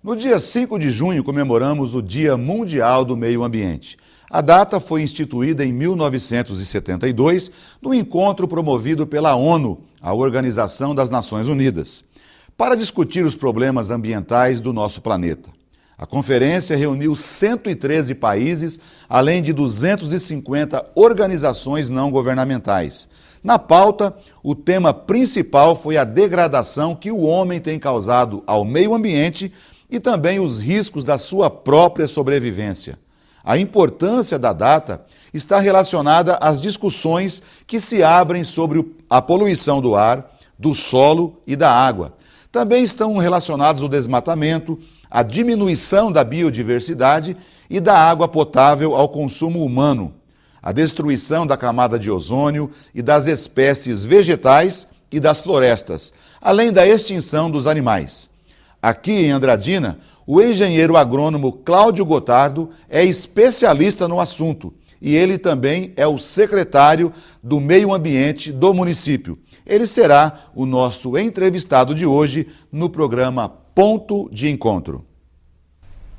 No dia 5 de junho comemoramos o Dia Mundial do Meio Ambiente. A data foi instituída em 1972, no encontro promovido pela ONU, a Organização das Nações Unidas, para discutir os problemas ambientais do nosso planeta. A conferência reuniu 113 países, além de 250 organizações não governamentais. Na pauta, o tema principal foi a degradação que o homem tem causado ao meio ambiente e também os riscos da sua própria sobrevivência. A importância da data está relacionada às discussões que se abrem sobre a poluição do ar, do solo e da água. Também estão relacionados o desmatamento, a diminuição da biodiversidade e da água potável ao consumo humano, a destruição da camada de ozônio e das espécies vegetais e das florestas, além da extinção dos animais. Aqui em Andradina, o engenheiro agrônomo Cláudio Gotardo é especialista no assunto e ele também é o secretário do Meio Ambiente do município. Ele será o nosso entrevistado de hoje no programa Ponto de Encontro.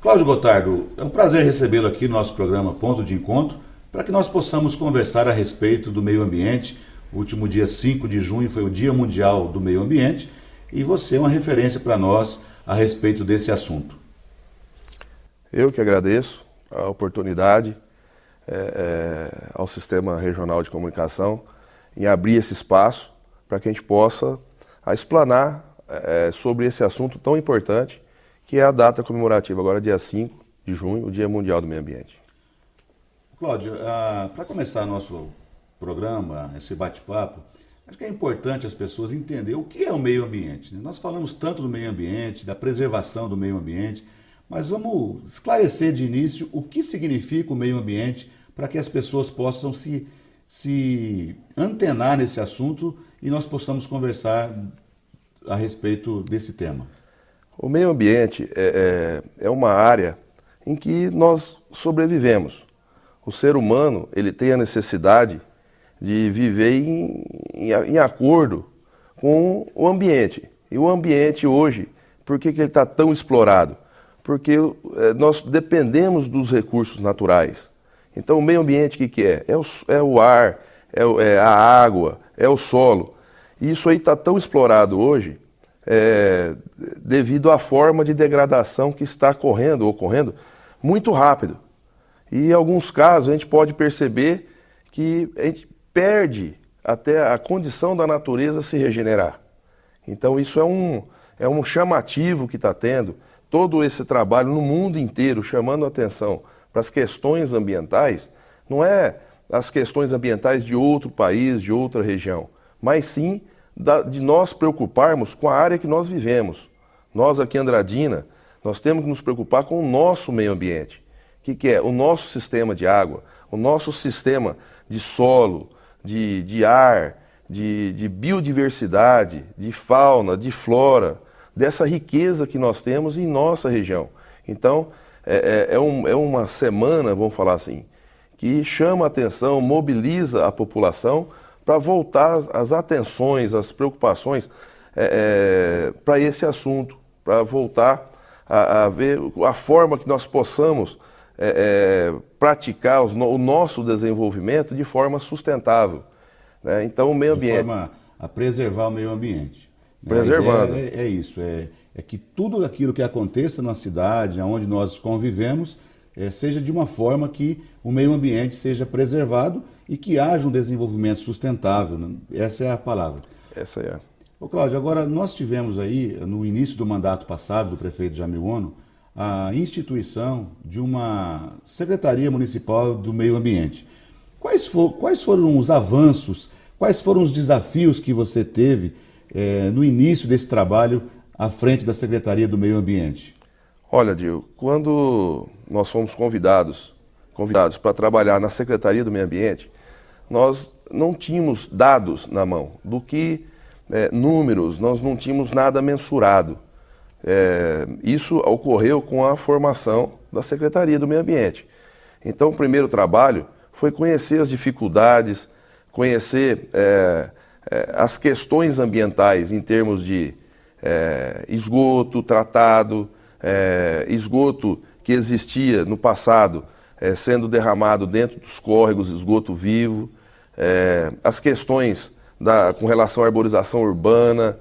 Cláudio Gotardo, é um prazer recebê-lo aqui no nosso programa Ponto de Encontro para que nós possamos conversar a respeito do meio ambiente. O último dia 5 de junho foi o Dia Mundial do Meio Ambiente e você é uma referência para nós a respeito desse assunto. Eu que agradeço a oportunidade ao Sistema Regional de Comunicação em abrir esse espaço para que a gente possa explanar sobre esse assunto tão importante que é a data comemorativa, agora dia 5 de junho, o Dia Mundial do Meio Ambiente. Cláudio, para começar nosso programa, esse bate-papo, acho que é importante as pessoas entenderem o que é o meio ambiente. Nós falamos tanto do meio ambiente, da preservação do meio ambiente, mas vamos esclarecer de início o que significa o meio ambiente para que as pessoas possam se antenar nesse assunto e nós possamos conversar a respeito desse tema. O meio ambiente é uma área em que nós sobrevivemos. O ser humano ele tem a necessidade de viver em acordo com o ambiente. E o ambiente hoje, por que ele está tão explorado? Porque nós dependemos dos recursos naturais. Então o meio ambiente o que é? É o ar, é a água, é o solo. E isso aí está tão explorado hoje devido à forma de degradação que está ocorrendo muito rápido. E em alguns casos a gente pode perceber que a gente perde até a condição da natureza se regenerar. Então isso é um chamativo que está tendo, todo esse trabalho no mundo inteiro chamando a atenção para as questões ambientais, não é as questões ambientais de outro país, de outra região, mas sim de nós preocuparmos com a área que nós vivemos. Nós aqui em Andradina, nós temos que nos preocupar com o nosso meio ambiente. O que é? O nosso sistema de água, o nosso sistema de solo, de ar, de biodiversidade, de fauna, de flora, dessa riqueza que nós temos em nossa região. Então, é uma semana, vamos falar assim, que chama a atenção, mobiliza a população para voltar as atenções, as preocupações para esse assunto, para voltar a ver a forma que nós possamos praticar o nosso desenvolvimento de forma sustentável. Né? Então, o meio ambiente... De forma a preservar o meio ambiente. Preservando. É isso, é que tudo aquilo que aconteça na cidade, onde nós convivemos, seja de uma forma que o meio ambiente seja preservado e que haja um desenvolvimento sustentável. Né? Essa é a palavra. Essa é. Ô Cláudio, agora nós tivemos aí, no início do mandato passado do prefeito Jamil Ono, a instituição de uma Secretaria Municipal do Meio Ambiente. Quais foram os avanços, quais foram os desafios que você teve no início desse trabalho à frente da Secretaria do Meio Ambiente? Olha, Dil, quando nós fomos convidados para trabalhar na Secretaria do Meio Ambiente, nós não tínhamos dados na mão, do que números, nós não tínhamos nada mensurado. Isso ocorreu com a formação da Secretaria do Meio Ambiente. Então, o primeiro trabalho foi conhecer as dificuldades, conhecer as questões ambientais em termos de esgoto tratado, esgoto que existia no passado sendo derramado dentro dos córregos, esgoto vivo, as questões com relação à arborização urbana,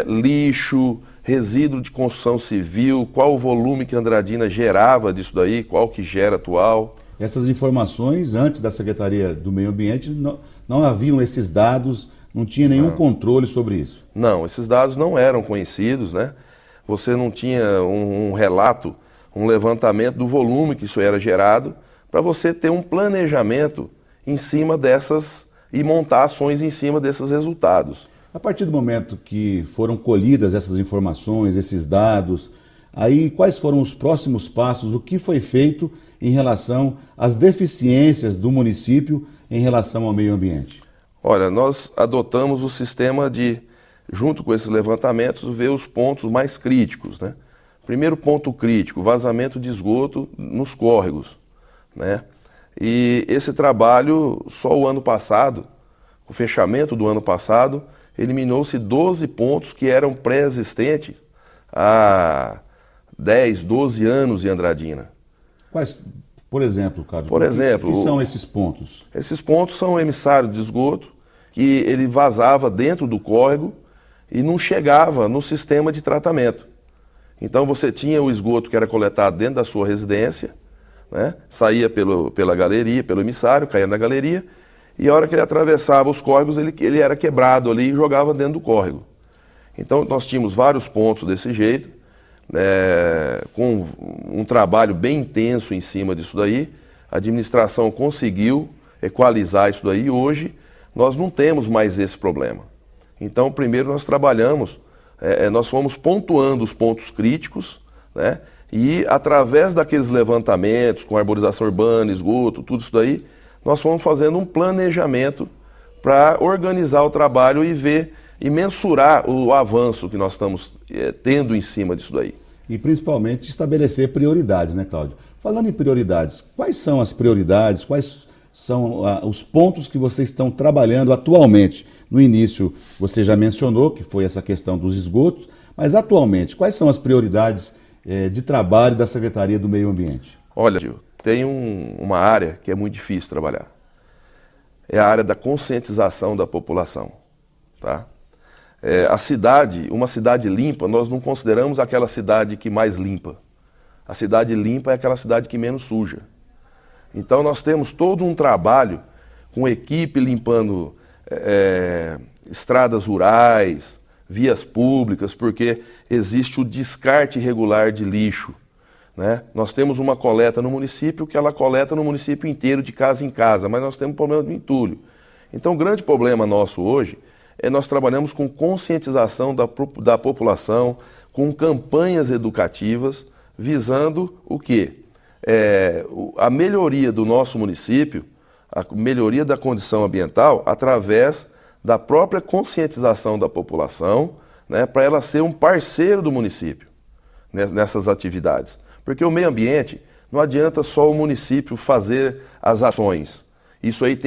lixo, resíduo de construção civil, qual o volume que Andradina gerava disso daí, qual que gera atual. Essas informações, antes da Secretaria do Meio Ambiente, não haviam esses dados, não tinha nenhum controle sobre isso? Não, esses dados não eram conhecidos, né? Você não tinha um relato, um levantamento do volume que isso era gerado, para você ter um planejamento em cima dessas e montar ações em cima desses resultados. A partir do momento que foram colhidas essas informações, esses dados, aí quais foram os próximos passos, o que foi feito em relação às deficiências do município em relação ao meio ambiente? Olha, nós adotamos o sistema de, junto com esses levantamentos, ver os pontos mais críticos, né? Primeiro ponto crítico, vazamento de esgoto nos córregos, né? E esse trabalho, só o ano passado, o fechamento do ano passado, eliminou-se 12 pontos que eram pré-existentes há 10, 12 anos em Andradina. Quais, por exemplo, Carlos? Por exemplo, o que são esses pontos? Esses pontos são o emissário de esgoto, que ele vazava dentro do córrego e não chegava no sistema de tratamento. Então você tinha o esgoto que era coletado dentro da sua residência, né? Saía pela galeria, pelo emissário, caía na galeria, e a hora que ele atravessava os córregos, ele era quebrado ali e jogava dentro do córrego. Então nós tínhamos vários pontos desse jeito, com um trabalho bem intenso em cima disso daí. A administração conseguiu equalizar isso daí e hoje nós não temos mais esse problema. Então primeiro nós trabalhamos, nós fomos pontuando os pontos críticos, né? E através daqueles levantamentos com arborização urbana, esgoto, tudo isso daí, nós fomos fazendo um planejamento para organizar o trabalho e ver e mensurar o avanço que nós estamos tendo em cima disso daí. E principalmente estabelecer prioridades, né, Cláudio? Falando em prioridades, quais são as prioridades, quais são os pontos que vocês estão trabalhando atualmente? No início você já mencionou que foi essa questão dos esgotos, mas atualmente quais são as prioridades de trabalho da Secretaria do Meio Ambiente? Olha, Gil, tem uma área que é muito difícil trabalhar. É a área da conscientização da população, tá? Uma cidade limpa, nós não consideramos aquela cidade que mais limpa. A cidade limpa é aquela cidade que menos suja. Então nós temos todo um trabalho com equipe limpando estradas rurais, vias públicas, porque existe o descarte irregular de lixo, né? Nós temos uma coleta no município que ela coleta no município inteiro, de casa em casa, mas nós temos problema de entulho. Então o grande problema nosso hoje nós trabalhamos com conscientização da população, com campanhas educativas, visando o quê? A melhoria do nosso município, a melhoria da condição ambiental, através da própria conscientização da população, né, para ela ser um parceiro do município nessas atividades. Porque o meio ambiente, não adianta só o município fazer as ações. Isso aí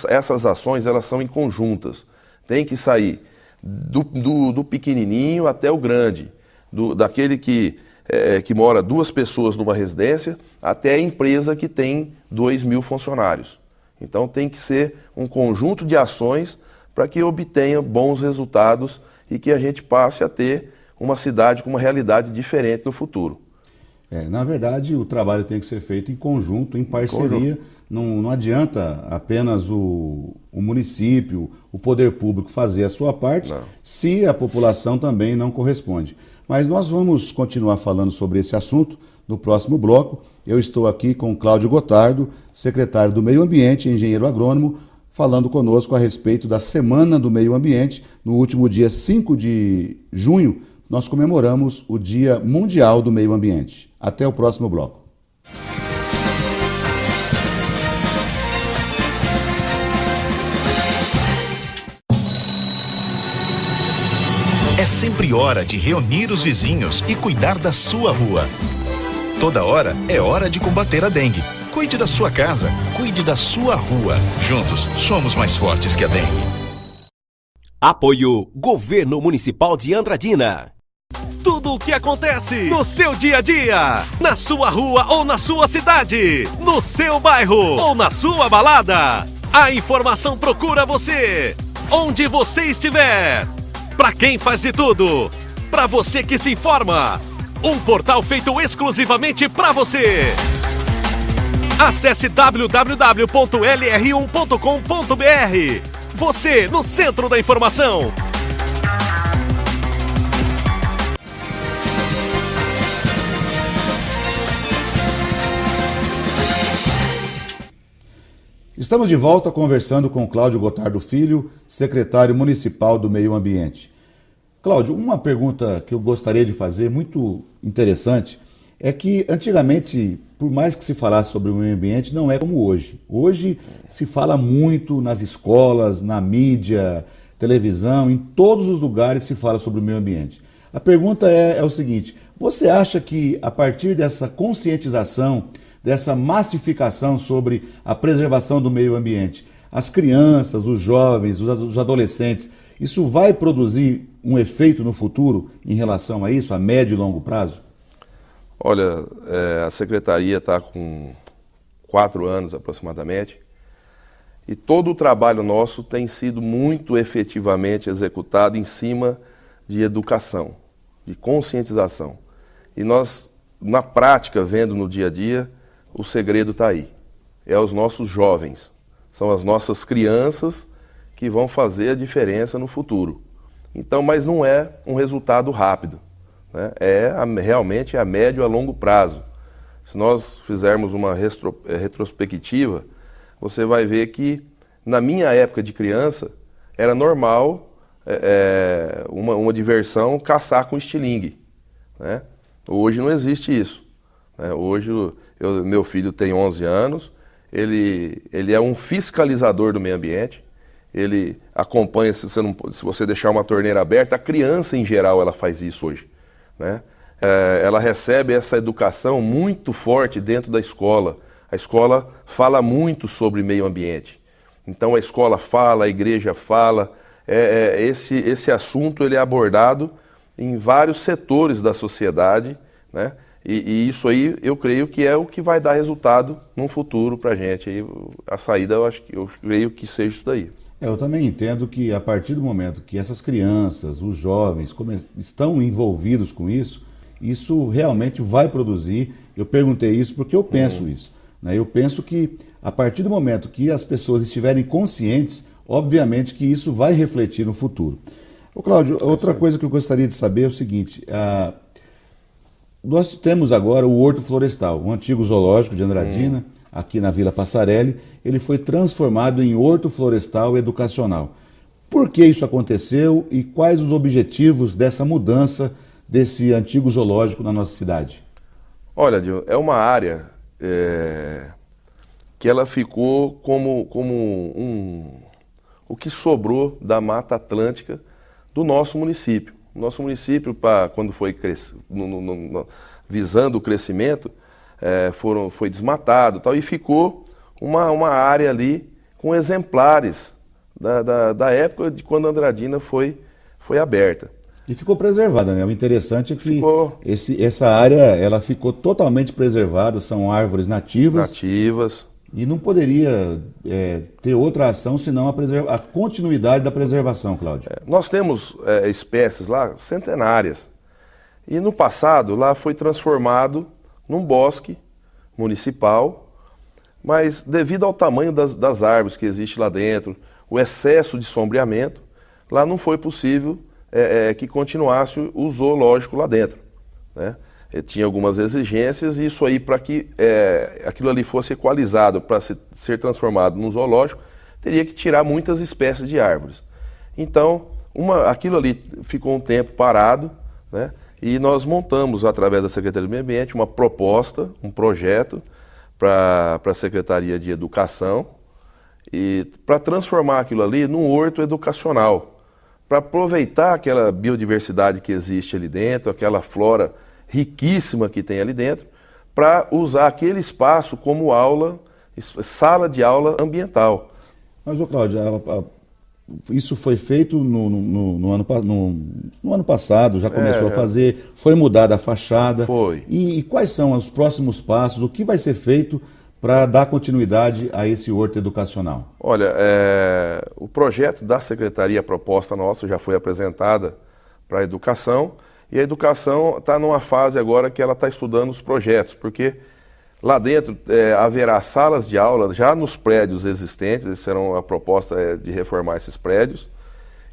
essas ações elas são em conjuntas. Tem que sair do pequenininho até o grande, daquele que mora 2 pessoas numa residência, até a empresa que tem 2.000 funcionários. Então tem que ser um conjunto de ações para que obtenha bons resultados e que a gente passe a ter uma cidade com uma realidade diferente no futuro. Na verdade, o trabalho tem que ser feito em conjunto, em parceria. Não adianta apenas o município, o poder público fazer a sua parte, se a população também não corresponde. Mas nós vamos continuar falando sobre esse assunto no próximo bloco. Eu estou aqui com Cláudio Gotardo, secretário do Meio Ambiente e engenheiro agrônomo, falando conosco a respeito da Semana do Meio Ambiente. No último dia 5 de junho, nós comemoramos o Dia Mundial do Meio Ambiente. Até o próximo bloco. É sempre hora de reunir os vizinhos e cuidar da sua rua. Toda hora é hora de combater a dengue. Cuide da sua casa, cuide da sua rua. Juntos, somos mais fortes que a dengue. Apoio Governo Municipal de Andradina. Tudo que acontece no seu dia a dia, na sua rua ou na sua cidade, no seu bairro ou na sua balada. A informação procura você, onde você estiver. Para quem faz de tudo, para você que se informa. Um portal feito exclusivamente para você. Acesse www.lr1.com.br. Você no centro da informação. Estamos de volta conversando com Cláudio Gotardo Filho, secretário municipal do Meio Ambiente. Cláudio, uma pergunta que eu gostaria de fazer, muito interessante, é que antigamente, por mais que se falasse sobre o meio ambiente, não é como hoje. Hoje se fala muito nas escolas, na mídia, televisão, em todos os lugares se fala sobre o meio ambiente. A pergunta é o seguinte: você acha que a partir dessa conscientização, dessa massificação sobre a preservação do meio ambiente, as crianças, os jovens, os adolescentes, isso vai produzir um efeito no futuro em relação a isso, a médio e longo prazo? Olha, a Secretaria está com 4 anos aproximadamente e todo o trabalho nosso tem sido muito efetivamente executado em cima de educação, de conscientização. E nós, na prática, vendo no dia a dia, o segredo está aí. É os nossos jovens, são as nossas crianças que vão fazer a diferença no futuro. Então, mas não é um resultado rápido, né? Realmente a médio a longo prazo. Se nós fizermos uma retrospectiva, você vai ver que na minha época de criança era normal uma diversão caçar com estilingue, né? Hoje não existe isso, né? Hoje meu filho tem 11 anos, ele é um fiscalizador do meio ambiente, ele acompanha, se você deixar uma torneira aberta, a criança em geral ela faz isso hoje, né? Ela recebe essa educação muito forte dentro da escola. A escola fala muito sobre meio ambiente. Então a escola fala, a igreja fala, esse assunto ele é abordado em vários setores da sociedade, né? E isso aí eu creio que é o que vai dar resultado no futuro para a gente. E a saída eu creio que seja isso daí. Eu também entendo que a partir do momento que essas crianças, os jovens estão envolvidos com isso, isso realmente vai produzir. Eu perguntei isso porque eu penso isso, né? Eu penso que a partir do momento que as pessoas estiverem conscientes, obviamente que isso vai refletir no futuro. Ô Cláudio, outra coisa que eu gostaria de saber é o seguinte: nós temos agora o Horto Florestal, um antigo zoológico de Andradina, aqui na Vila Passarelli. Ele foi transformado em Horto Florestal Educacional. Por que isso aconteceu e quais os objetivos dessa mudança desse antigo zoológico na nossa cidade? Olha, Dil, é uma área que ela ficou como o que sobrou da Mata Atlântica do nosso município. Nosso município, quando foi visando o crescimento, foi desmatado e ficou uma área ali com exemplares da época de quando Andradina foi aberta. E ficou preservada, né? O interessante é que essa área ela ficou totalmente preservada, são árvores nativas. E não poderia ter outra ação senão a continuidade da preservação, Cláudio. Nós temos espécies lá centenárias. E no passado lá foi transformado num bosque municipal, mas devido ao tamanho das árvores que existe lá dentro, o excesso de sombreamento, lá não foi possível que continuasse o zoológico lá dentro, né? Tinha algumas exigências e isso aí, para que aquilo ali fosse equalizado para ser transformado num zoológico, teria que tirar muitas espécies de árvores. Então, aquilo ali ficou um tempo parado, né? E nós montamos, através da Secretaria do Meio Ambiente, uma proposta, um projeto para a Secretaria de Educação e para transformar aquilo ali num horto educacional, para aproveitar aquela biodiversidade que existe ali dentro, aquela flora riquíssima que tem ali dentro, para usar aquele espaço como sala de aula ambiental. Mas, Cláudio, isso foi feito no ano passado, já começou a fazer, foi mudada a fachada. Foi. E quais são os próximos passos, o que vai ser feito para dar continuidade a esse horto educacional? Olha, o projeto da secretaria, a proposta nossa já foi apresentada para a educação, e a educação está numa fase agora que ela está estudando os projetos, porque lá dentro haverá salas de aula já nos prédios existentes, a proposta de reformar esses prédios,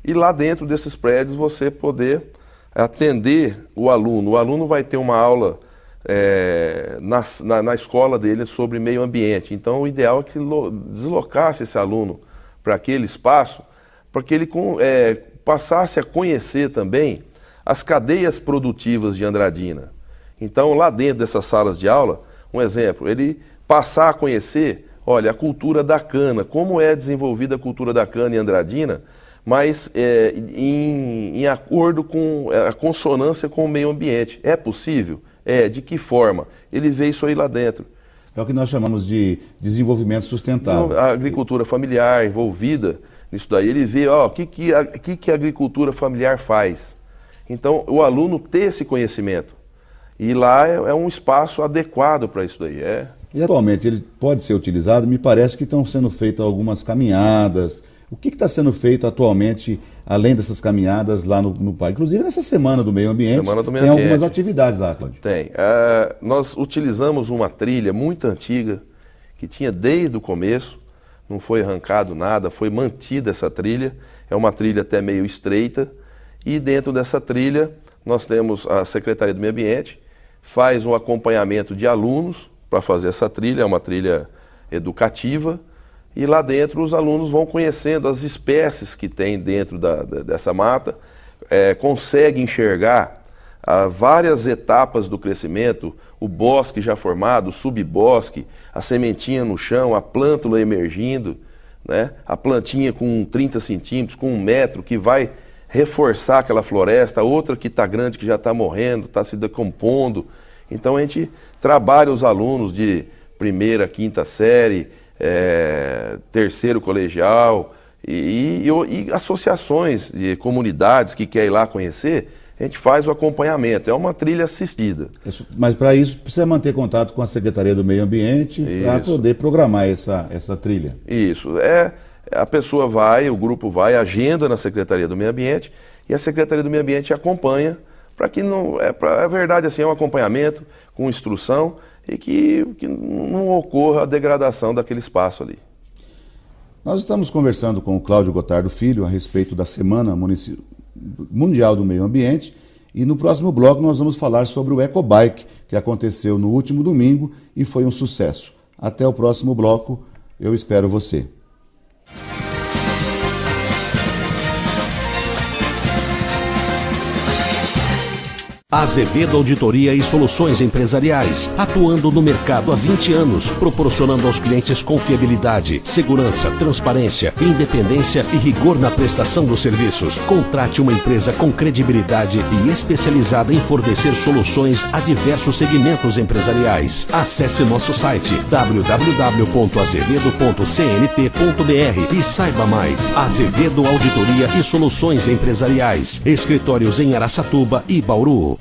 e lá dentro desses prédios você poder atender o aluno. O aluno vai ter uma aula na escola dele sobre meio ambiente. Então o ideal é que deslocasse esse aluno para aquele espaço, para que ele passasse a conhecer também as cadeias produtivas de Andradina. Então lá dentro dessas salas de aula, um exemplo, ele passar a conhecer, olha, a cultura da cana, como é desenvolvida a cultura da cana em Andradina, mas em acordo com a consonância com o meio ambiente. É possível? De que forma? Ele vê isso aí lá dentro. É o que nós chamamos de desenvolvimento sustentável. A agricultura familiar envolvida nisso daí, ele vê o que a agricultura familiar faz. Então, o aluno ter esse conhecimento. E lá é um espaço adequado para isso daí. E atualmente ele pode ser utilizado? Me parece que estão sendo feitas algumas caminhadas. O que está sendo feito atualmente, além dessas caminhadas lá no parque? Inclusive nessa Semana do Meio Ambiente, tem algumas atividades lá, Cláudio. Tem. Nós utilizamos uma trilha muito antiga, que tinha desde o começo, não foi arrancado nada, foi mantida essa trilha. É uma trilha até meio estreita, e dentro dessa trilha nós temos a Secretaria do Meio Ambiente, faz um acompanhamento de alunos para fazer essa trilha, é uma trilha educativa, e lá dentro os alunos vão conhecendo as espécies que tem dentro dessa mata, conseguem enxergar várias etapas do crescimento, o bosque já formado, o subbosque, a sementinha no chão, a plântula emergindo, né? A plantinha com 30 centímetros, com 1 metro, que vai reforçar aquela floresta, outra que está grande, que já está morrendo, está se decompondo. Então a gente trabalha os alunos de 1ª, 5ª série, 3º colegial e associações de comunidades que querem ir lá conhecer, a gente faz o acompanhamento. É uma trilha assistida. Mas para isso precisa manter contato com a Secretaria do Meio Ambiente para poder programar essa trilha. Isso. A pessoa vai, o grupo vai, agenda na Secretaria do Meio Ambiente, e a Secretaria do Meio Ambiente acompanha, para que não... É verdade, assim, é um acompanhamento com instrução e que não ocorra a degradação daquele espaço ali. Nós estamos conversando com o Cláudio Gotardo Filho a respeito da Semana Mundial do Meio Ambiente, e no próximo bloco nós vamos falar sobre o Ecobike, que aconteceu no último domingo e foi um sucesso. Até o próximo bloco, eu espero você. Azevedo Auditoria e Soluções Empresariais, atuando no mercado há 20 anos, proporcionando aos clientes confiabilidade, segurança, transparência, independência e rigor na prestação dos serviços. Contrate uma empresa com credibilidade e especializada em fornecer soluções a diversos segmentos empresariais. Acesse nosso site www.azevedo.cnp.br e saiba mais. Azevedo Auditoria e Soluções Empresariais, escritórios em Araçatuba e Bauru.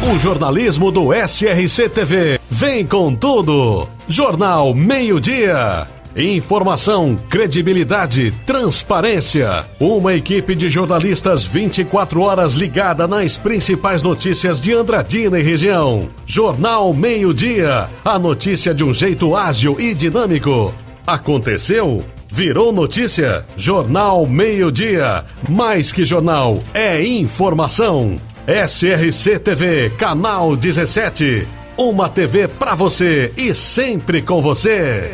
O jornalismo do SRC TV vem com tudo. Jornal Meio-Dia. Informação, credibilidade, transparência. Uma equipe de jornalistas 24 horas ligada nas principais notícias de Andradina e região. Jornal Meio-Dia. A notícia de um jeito ágil e dinâmico. Aconteceu? Virou notícia? Jornal Meio-Dia. Mais que jornal, é informação. SRC TV, canal 17. Uma TV pra você e sempre com você.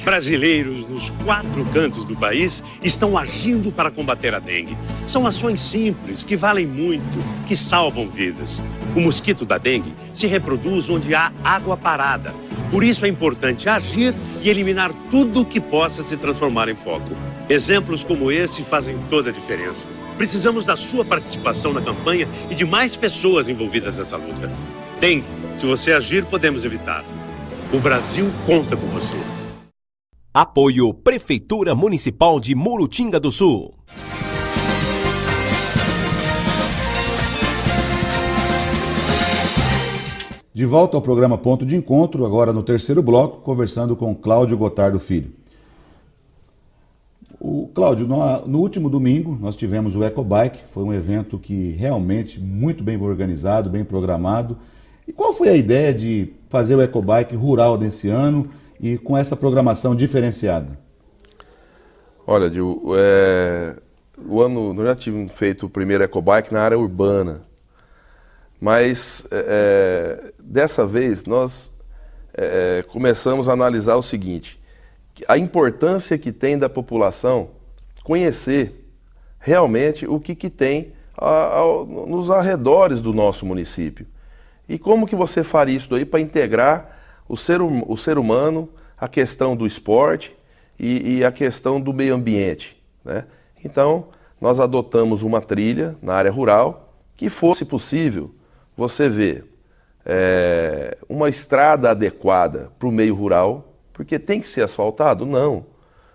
Brasileiros nos 4 cantos do país estão agindo para combater a dengue. São ações simples, que valem muito, que salvam vidas. O mosquito da dengue se reproduz onde há água parada. Por isso é importante agir e eliminar tudo que possa se transformar em foco. Exemplos como esse fazem toda a diferença. Precisamos da sua participação na campanha e de mais pessoas envolvidas nessa luta. Dengue, se você agir, podemos evitar. O Brasil conta com você. Apoio Prefeitura Municipal de Murutinga do Sul. De volta ao programa Ponto de Encontro, agora no terceiro bloco, conversando com Cláudio Gotardo Filho. Cláudio, no último domingo nós tivemos o Ecobike, foi um evento que realmente muito bem organizado, bem programado. E qual foi a ideia de fazer o Ecobike rural desse ano e com essa programação diferenciada? Olha, Gil, nós já tínhamos feito o primeiro Ecobike na área urbana, mas dessa vez nós começamos a analisar o seguinte: a importância que tem da população conhecer realmente o que tem nos arredores do nosso município. E como que você faria isso daí para integrar o ser humano, a questão do esporte e a questão do meio ambiente, né? Então, nós adotamos uma trilha na área rural que fosse possível você ver uma estrada adequada para o meio rural, porque tem que ser asfaltado? Não.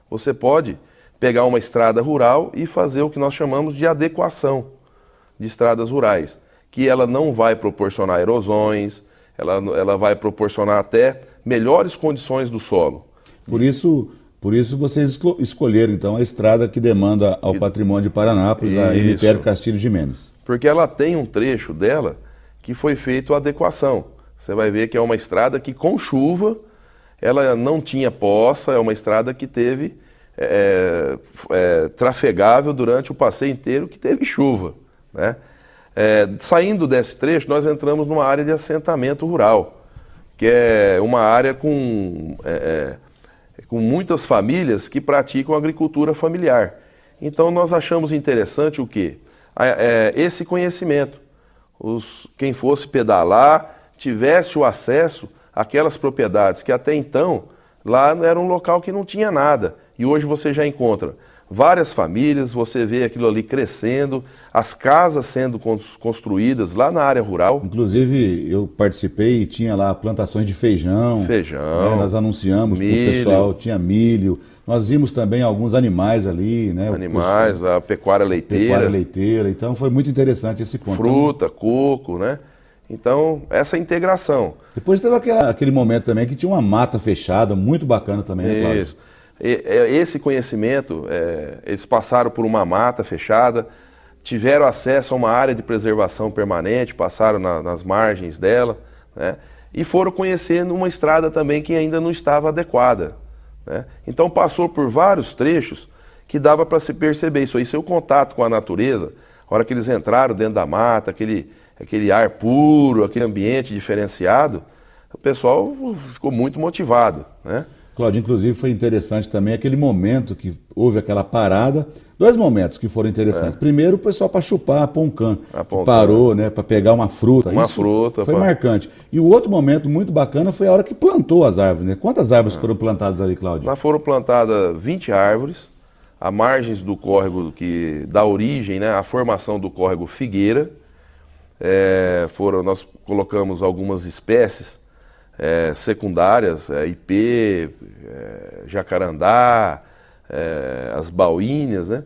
Você pode pegar uma estrada rural e fazer o que nós chamamos de adequação de estradas rurais, que ela não vai proporcionar erosões, ela vai proporcionar até melhores condições do solo. Por isso vocês escolheram então a estrada que demanda ao patrimônio de Paranápolis, a Emílio Castilho de Mendes. Porque ela tem um trecho dela que foi feito a adequação. Você vai ver que é uma estrada que com chuva ela não tinha poça, é uma estrada que teve trafegável durante o passeio inteiro que teve chuva, né? Saindo desse trecho, nós entramos numa área de assentamento rural, que é uma área com muitas famílias que praticam agricultura familiar. Então nós achamos interessante o quê? Esse conhecimento. Quem fosse pedalar tivesse o acesso àquelas propriedades que até então lá era um local que não tinha nada. E hoje você já encontra várias famílias, você vê aquilo ali crescendo, as casas sendo construídas lá na área rural. Inclusive, eu participei e tinha lá plantações de feijão. Né? Nós anunciamos para o pessoal, tinha milho. Nós vimos também alguns animais ali, né? Animais, a pecuária leiteira. Então, foi muito interessante esse ponto. Fruta, coco, né? Então, essa integração. Depois teve aquele momento também que tinha uma mata fechada, muito bacana também, né, Cláudio? Isso. Esse conhecimento, eles passaram por uma mata fechada, tiveram acesso a uma área de preservação permanente, passaram nas margens dela, né? E foram conhecendo uma estrada também que ainda não estava adequada, né? Então passou por vários trechos que dava para se perceber isso aí. Seu contato com a natureza, a hora que eles entraram dentro da mata, aquele ar puro, aquele ambiente diferenciado, o pessoal ficou muito motivado, né? Cláudio, inclusive foi interessante também aquele momento que houve aquela parada, dois momentos que foram interessantes. Primeiro, o pessoal para chupar a poncã, parou, né, para pegar uma fruta. Foi marcante. E o outro momento muito bacana foi a hora que plantou as árvores, né? Quantas árvores foram plantadas ali, Cláudio? Lá foram plantadas 20 árvores, a margens do córrego que dá origem, né, à formação do córrego Figueira. Nós colocamos algumas espécies secundárias, ipê, jacarandá, as baúinhas, né?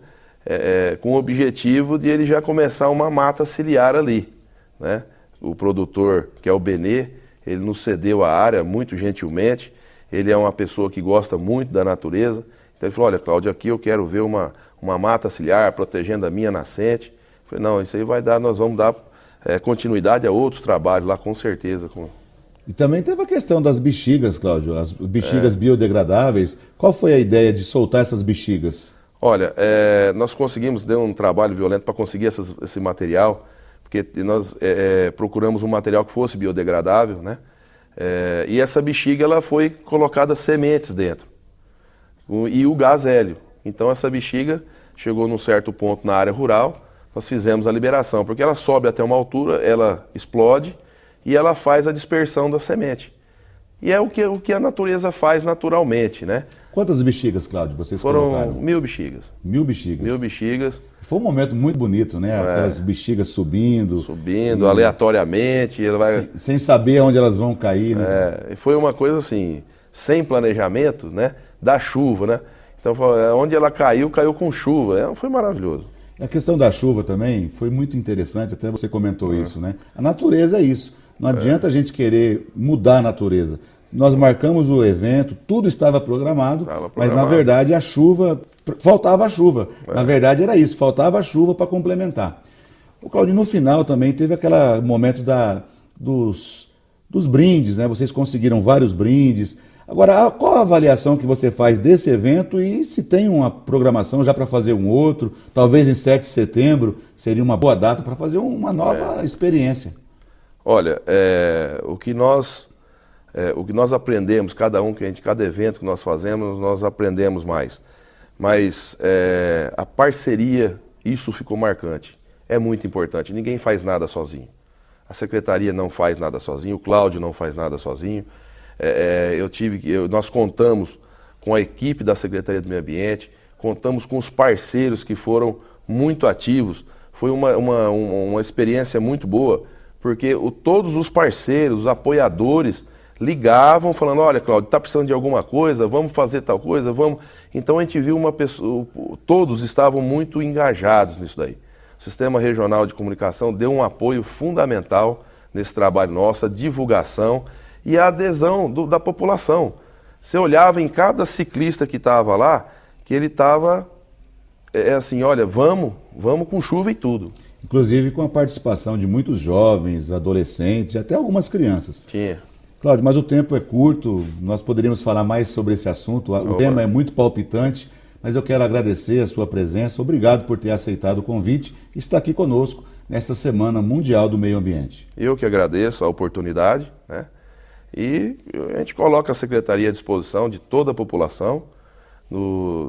Com o objetivo de ele já começar uma mata ciliar ali, né? O produtor, que é o Benê, ele nos cedeu a área muito gentilmente. Ele é uma pessoa que gosta muito da natureza. Então ele falou: olha, Cláudio, aqui eu quero ver uma mata ciliar protegendo a minha nascente. Eu falei: não, isso aí vai dar, nós vamos dar continuidade a outros trabalhos lá, com certeza. E também teve a questão das bexigas, Cláudio, as bexigas biodegradáveis. Qual foi a ideia de soltar essas bexigas? Olha, nós conseguimos, deu um trabalho violento para conseguir esse material, porque nós procuramos um material que fosse biodegradável, né? E essa bexiga ela foi colocada sementes dentro, e o gás hélio. Então essa bexiga chegou num certo ponto na área rural, nós fizemos a liberação, porque ela sobe até uma altura, ela explode, e ela faz a dispersão da semente. E é o que a natureza faz naturalmente, né? Quantas bexigas, Cláudio, vocês colocaram? Foram 1000 bexigas. 1000 bexigas? 1000 bexigas. Foi um momento muito bonito, né? Aquelas bexigas subindo. Aleatoriamente. Ela vai... sem saber onde elas vão cair, né? E foi uma coisa assim, sem planejamento, né, da chuva, né? Então, onde ela caiu, caiu com chuva. Foi maravilhoso. A questão da chuva também foi muito interessante, até você comentou isso, né? A natureza é isso. Não adianta a gente querer mudar a natureza. Nós marcamos o evento, tudo estava programado, mas na verdade faltava a chuva. Na verdade era isso, faltava a chuva para complementar. O Claudio, no final também teve aquele momento dos brindes, né? Vocês conseguiram vários brindes. Agora, qual a avaliação que você faz desse evento e se tem uma programação já para fazer um outro? Talvez em 7 de setembro seria uma boa data para fazer uma nova experiência. Olha, o que nós aprendemos, cada evento que nós fazemos, nós aprendemos mais. Mas a parceria, isso ficou marcante. É muito importante. Ninguém faz nada sozinho. A secretaria não faz nada sozinho, o Cláudio não faz nada sozinho. Nós contamos com a equipe da Secretaria do Meio Ambiente, contamos com os parceiros que foram muito ativos. Foi uma experiência muito boa, porque todos os parceiros, os apoiadores, ligavam falando, olha, Cláudio, está precisando de alguma coisa, vamos fazer tal coisa, vamos... Então a gente viu todos estavam muito engajados nisso daí. O Sistema Regional de Comunicação deu um apoio fundamental nesse trabalho nosso, a divulgação e a adesão da população. Você olhava em cada ciclista que estava lá, que ele estava assim, olha, vamos com chuva e tudo. Inclusive com a participação de muitos jovens, adolescentes e até algumas crianças. Tinha. Cláudio, mas o tempo é curto, nós poderíamos falar mais sobre esse assunto, o tema é muito palpitante, mas eu quero agradecer a sua presença, obrigado por ter aceitado o convite e estar aqui conosco nesta Semana Mundial do Meio Ambiente. Eu que agradeço a oportunidade, né? E a gente coloca a Secretaria à disposição de toda a população,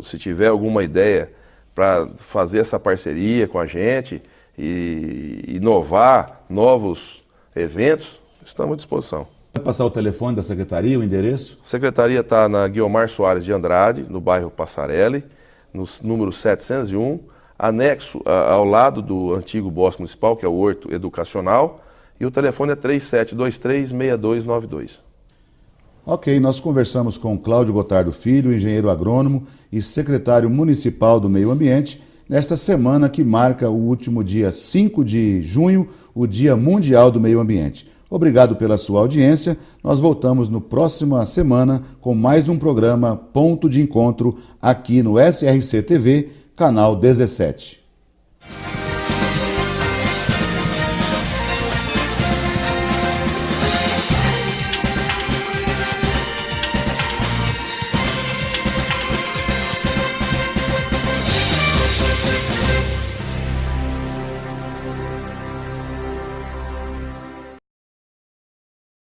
se tiver alguma ideia para fazer essa parceria com a gente e inovar novos eventos, estamos à disposição. Vai passar o telefone da Secretaria, o endereço? A Secretaria está na Guiomar Soares de Andrade, no bairro Passarelli, no número 701, anexo ao lado do antigo Bosque Municipal, que é o Horto Educacional, e o telefone é 3723-6292. Ok, nós conversamos com Cláudio Gotardo Filho, engenheiro agrônomo e secretário municipal do Meio Ambiente, nesta semana que marca o último dia 5 de junho, o Dia Mundial do Meio Ambiente. Obrigado pela sua audiência. Nós voltamos na próxima semana com mais um programa Ponto de Encontro aqui no SRC TV, canal 17.